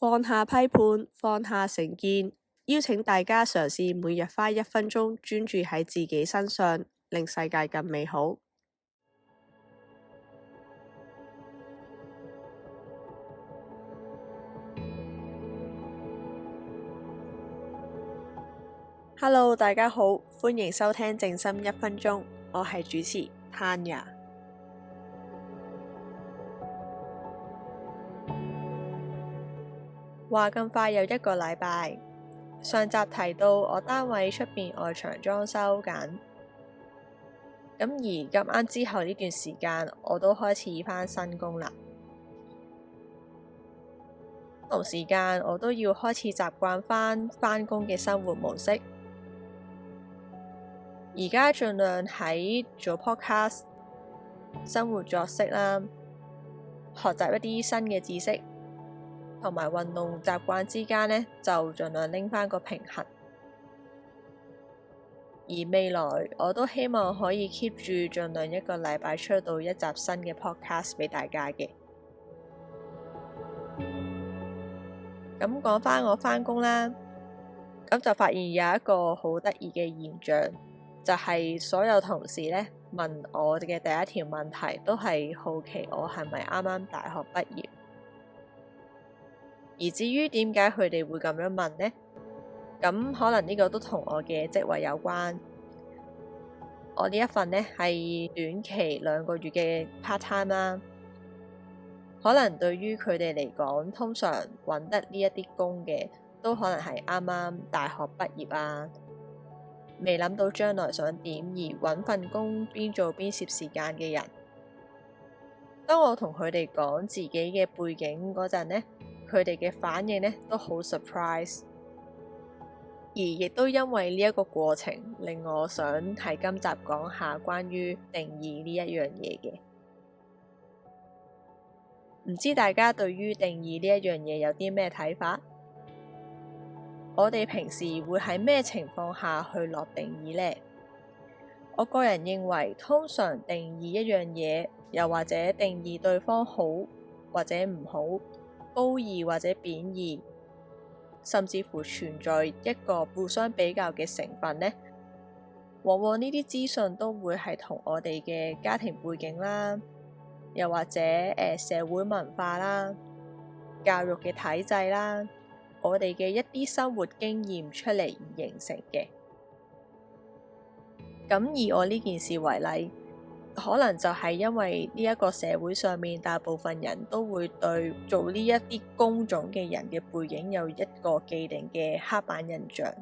放下批判，放下成見，邀請大家嘗試每日花1分鐘專注喺自己身上，令世界更美好。Hello， 大家好，歡迎收聽靜心1分鐘，我係主持 Tanya。話咁快又1個禮拜，上集提到我單位出邊外牆裝修緊，咁而咁啱之後呢段時間我都開始返新工啦。同時間我都要開始習慣返工嘅生活模式。而家盡量喺做 podcast、生活作息啦，學習一啲新嘅知識，同埋運動習慣之間呢，就盡量拎返個平衡。而未來我都希望可以 keep 住盡量1個禮拜出到1集新嘅 podcast 俾大家嘅。咁講返我返工啦，咁就發現有一個好得意嘅現象。就係所有同事呢，問我嘅第一條問題都係好奇我係咪啱啱大學畢業，而至於點解佢哋會咁樣問呢？咁可能呢個都同我嘅職位有關。我呢一份呢係短期2個月嘅 part time 啦，可能對於佢哋嚟講，通常揾得呢一啲工嘅都可能係啱啱大學畢業啊，未諗到將來想點而揾份工邊做邊攝時間嘅人。當我同佢哋講自己嘅背景嗰陣呢，佢哋嘅反應呢都好 surprise， 而亦都因為呢一個過程令我想喺今集講下關於定義呢一樣嘢嘅。唔知大家對於定義呢一樣嘢有啲咩睇法？我哋平時會喺咩情況下去落定義呢？我個人認為，通常定義一樣嘢，又或者定義對方好或者唔好，褒義或者貶義，甚至乎存在一個互相比較嘅成分呢，往往呢啲資訊都會係同我哋嘅家庭背景啦，又或者社會文化啦、教育嘅體制啦，我哋嘅一啲生活經驗出嚟而形成嘅。咁以我呢件事為例，可能就係因為呢一個社會上面大部分人都會對做呢一啲工種嘅人嘅背景有一個既定嘅刻板印象。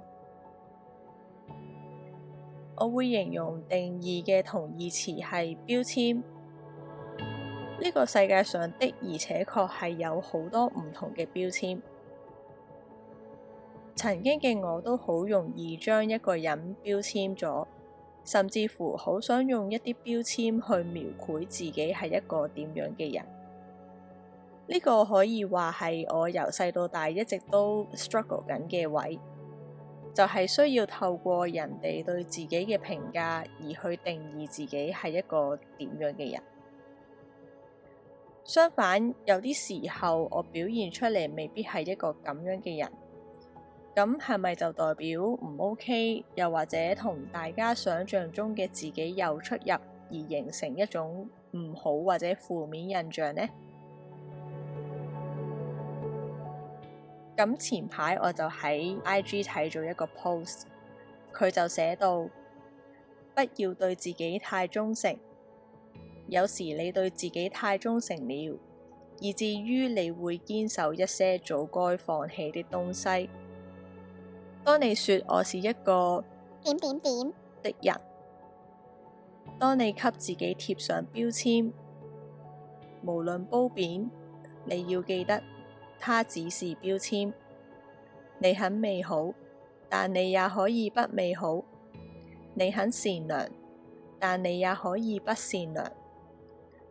我會形容定義嘅同義詞係標籤。呢個世界上的而且確係有好多唔同嘅標籤。曾經嘅我都好容易將一個人標籤咗，甚至乎好想用一啲標籤去描繪自己係一個點樣嘅人。呢個可以話係我由細到大一直都 struggle 緊嘅位，就係需要透過人哋對自己嘅評價而去定義自己係一個點樣嘅人。相反，有啲時候我表現出嚟未必係一個咁樣嘅人。咁係咪就代表唔 OK？ 又或者同大家想象中嘅自己有出入，而形成一種唔好或者負面印象呢？咁前排我就喺 IG 睇咗一個 post， 佢就寫到：不要對自己太忠誠，有時你對自己太忠誠了，以至於你會堅守一些早該放棄的東西。當你說我是一個點點點的人，當你給自己貼上標籤，無論褒貶，你要記得，它只是標籤。你很美好，但你也可以不美好；你很善良，但你也可以不善良；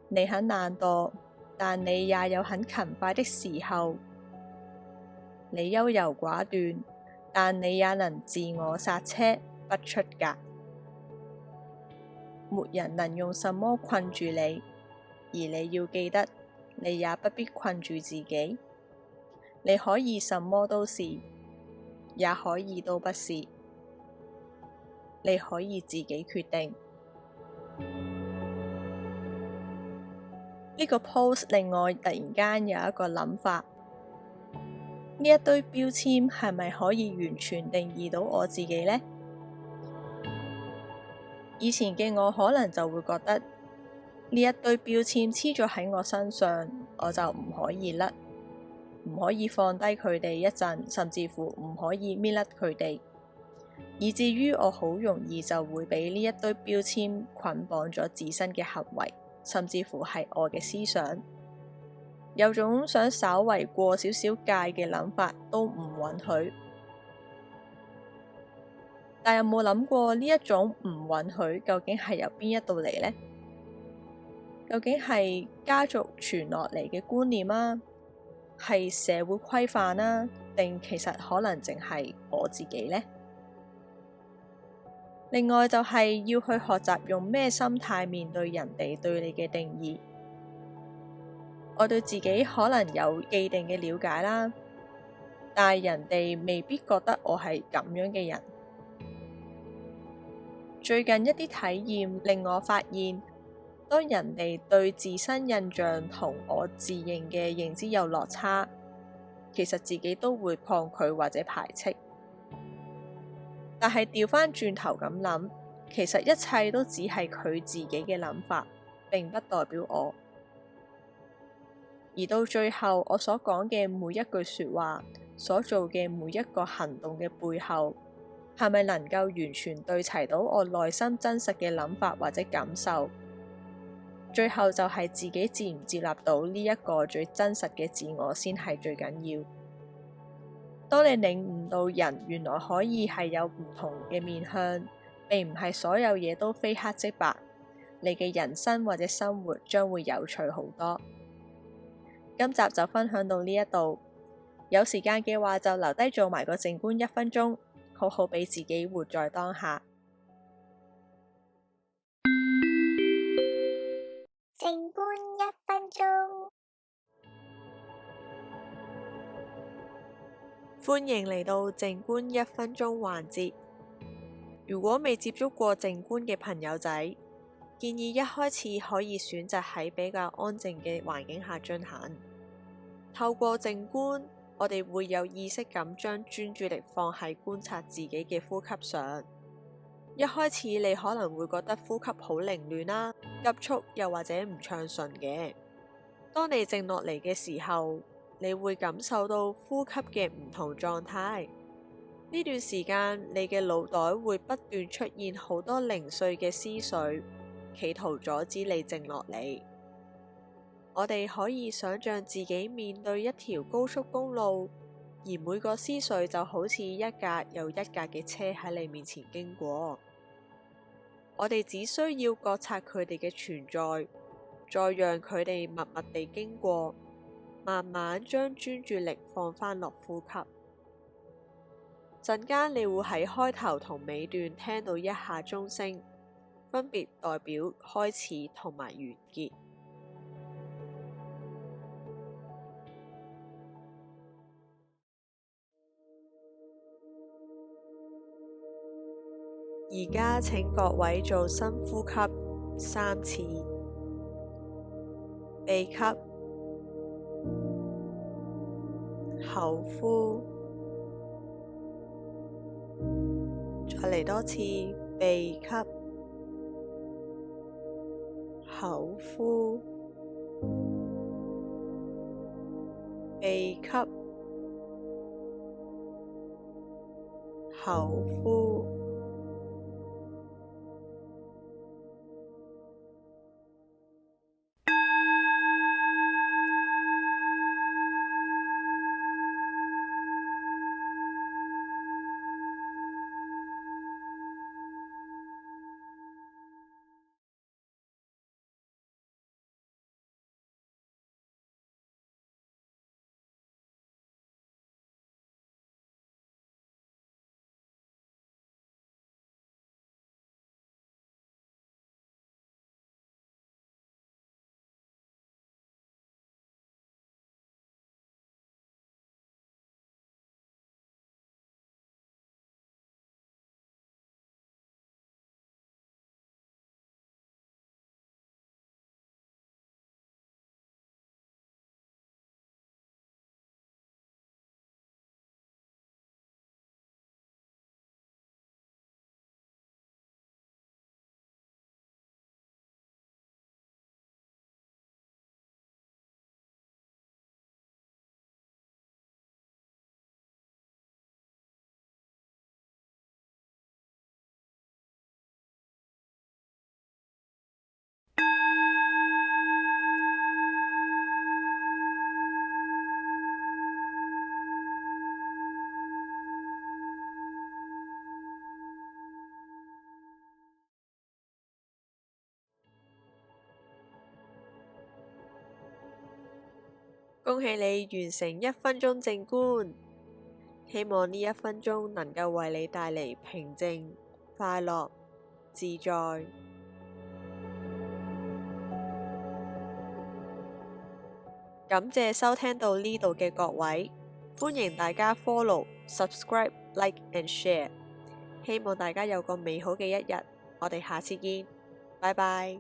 你很懶惰，但你也有很勤快的時候；你優柔寡斷，但你也能自我剎車，不出格。沒人能用什麼困住你，而你要記得，你也不必困住自己。你可以什麼都是，也可以都不是，你可以自己決定。呢個 post 令我突然間有一個諗法，呢一堆標籤係咪可以完全定義到我自己呢？以前嘅我可能就會覺得呢一堆標籤黐咗喺我身上，我就唔可以甩，唔可以放低佢哋一陣，甚至乎唔可以搣甩佢哋，以至於我好容易就會俾呢一堆標籤捆綁咗自身嘅行為，甚至乎係我嘅思想，有種想稍為過少少界嘅諗法都唔允許。但有冇諗過呢一種唔允許究竟係由邊一度嚟呢？究竟係家族傳落嚟嘅觀念啊，係社會規範啊，定其實可能淨係我自己呢？另外就係要去學習用咩心態面對人哋對你嘅定義。我對自己可能有既定嘅了解啦，但係人哋未必覺得我係咁樣嘅人。最近一啲體驗令我發現，當人哋對自身印象同我自認嘅認知有落差，其實自己都會抗拒或者排斥。但係調返轉頭咁諗，其實一切都只係佢自己嘅諗法，並不代表我。而到最後，我所講嘅每一句說話，所做嘅每一個行動嘅背後，係咪能夠完全對齊到我內心真實嘅諗法或者感受？最後就係自己接唔接納到呢一個最真實嘅自我先係最緊要。當你領悟到人原來可以係有唔同嘅面向，並唔係所有嘢都非黑即白，你嘅人生或者生活將會有趣好多。今集就分享到呢一度，有時間嘅話就留低做埋個靜觀1分鐘，好好俾自己活在當下。靜觀1分鐘。歡迎嚟到靜觀1分鐘環節。如果未接觸過靜觀嘅朋友仔，建議一開始可以選擇喺比較安靜嘅環境下進行。透過靜觀，我哋會有意識咁將專注力放喺觀察自己嘅呼吸上。一開始你可能會覺得呼吸好凌亂啦、急促又或者唔暢順嘅。當你靜落嚟嘅時候，你會感受到呼吸嘅唔同狀態。呢段時間，你嘅腦袋會不斷出現好多零碎嘅思緒，企圖阻止你靜落嚟。我哋可以想象自己面對一條高速公路，而每個思緒就好似一架又一架嘅車喺你面前經過。我哋只需要覺察佢哋嘅存在，再讓佢哋默默地經過，慢慢將專注力放返落呼吸。陣間你會喺開頭同尾段聽到一下鐘聲，分別代表開始同埋完結。而家請各位做深呼吸3次，鼻吸，口呼，再嚟多次，鼻吸，口呼，鼻吸，口呼。恭喜你完成1分鐘靜觀，希望呢1分鐘能夠為你帶嚟平靜、快樂、自在。感謝收聽到呢度嘅各位，歡迎大家 follow、subscribe、like and share。希望大家有個美好嘅一日，我哋下次見，拜拜。